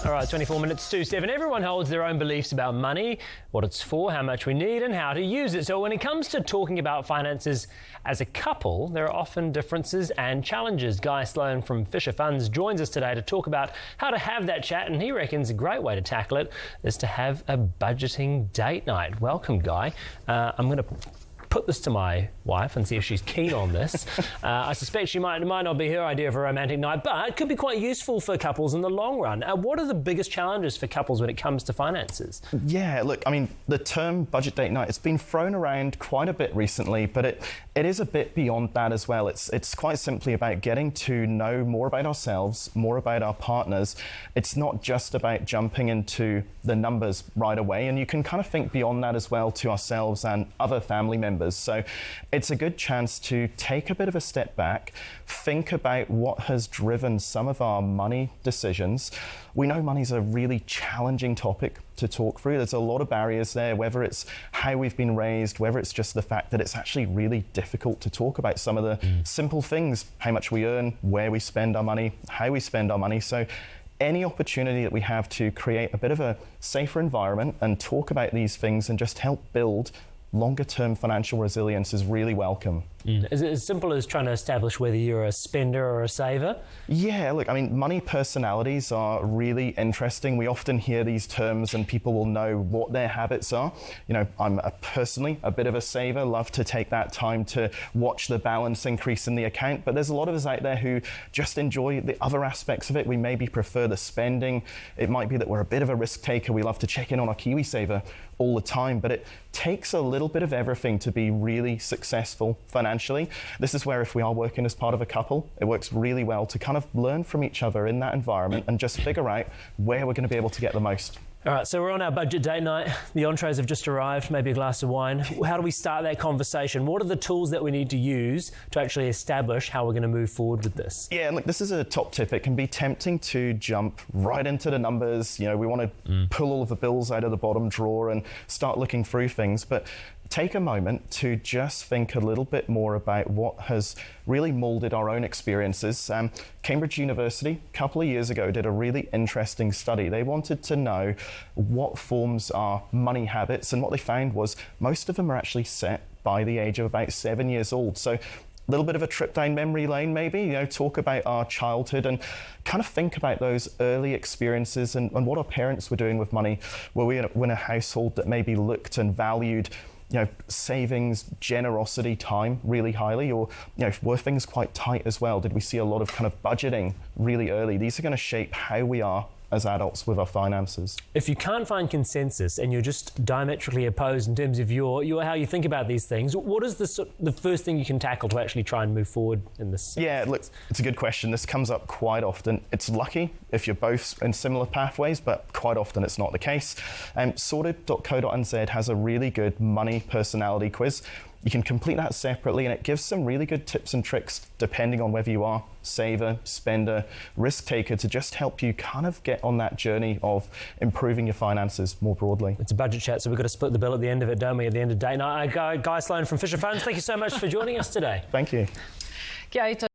All right, 24 minutes to 7. Everyone holds their own beliefs about money, what it's for, how much we need and how to use it. So when it comes to talking about finances as a couple, there are often differences and challenges. Guy Sloan from Fisher Funds joins us today to talk about how to have that chat, and he reckons a great way to tackle it is to have a budgeting date night. Welcome, Guy. I'm going to put this to my wife and see if she's keen on this. I suspect it might not be her idea of a romantic night, but it could be quite useful for couples in the long run. What are the biggest challenges for couples when it comes to finances? Yeah, look, I mean, the term budget date night, it's been thrown around quite a bit recently, but it is a bit beyond that as well. It's quite simply about getting to know more about ourselves, more about our partners. It's not just about jumping into the numbers right away, and you can kind of think beyond that as well to ourselves and other family members. So it's a good chance to take a bit of a step back, think about what has driven some of our money decisions. We know money's a really challenging topic to talk through. There's a lot of barriers there, whether it's how we've been raised, whether it's just the fact that it's actually really difficult to talk about some of the simple things, how much we earn, where we spend our money, how we spend our money. So any opportunity that we have to create a bit of a safer environment and talk about these things and just help build longer-term financial resilience is really welcome. Is it as simple as trying to establish whether you're a spender or a saver? Yeah, look, I mean, money personalities are really interesting. We often hear these terms and people will know what their habits are. You know, I'm personally a bit of a saver, love to take that time to watch the balance increase in the account, but there's a lot of us out there who just enjoy the other aspects of it. We maybe prefer the spending. It might be that we're a bit of a risk taker. We love to check in on our KiwiSaver all the time, but it takes a little bit of everything to be really successful financially. This is where if we are working as part of a couple, it works really well to kind of learn from each other in that environment and just figure out where we're going to be able to get the most. All right, so we're on our budget date night. The entrees have just arrived, maybe a glass of wine. How do we start that conversation? What are the tools that we need to use to actually establish how we're going to move forward with this? Yeah, and look, this is a top tip. It can be tempting to jump right into the numbers. You know, we want to pull all of the bills out of the bottom drawer and start looking through things, but take a moment to just think a little bit more about what has really molded our own experiences. Cambridge University, a couple of years ago, did a really interesting study. They wanted to know what forms our money habits, and what they found was most of them are actually set by the age of about 7 years old. So a little bit of a trip down memory lane maybe, you know, talk about our childhood and kind of think about those early experiences and what our parents were doing with money. Were we in a household that maybe looked and valued, you know, savings, generosity, time really highly, or, you know, were things quite tight as well? Did we see a lot of kind of budgeting really early? These are going to shape how we are as adults with our finances. If you can't find consensus and you're just diametrically opposed in terms of your how you think about these things, what is the first thing you can tackle to actually try and move forward in this? Yeah, look, it's a good question. This comes up quite often. It's lucky if you're both in similar pathways, but quite often it's not the case. Sorted.co.nz has a really good money personality quiz. You can complete that separately, and it gives some really good tips and tricks depending on whether you are saver, spender, risk taker, to just help you kind of get on that journey of improving your finances more broadly. It's a budget chat, so we've got to split the bill at the end of it, don't we? At the end of the day. Guy Sloan from Fisher Funds, thank you so much for joining us today. Thank you. Kia ita.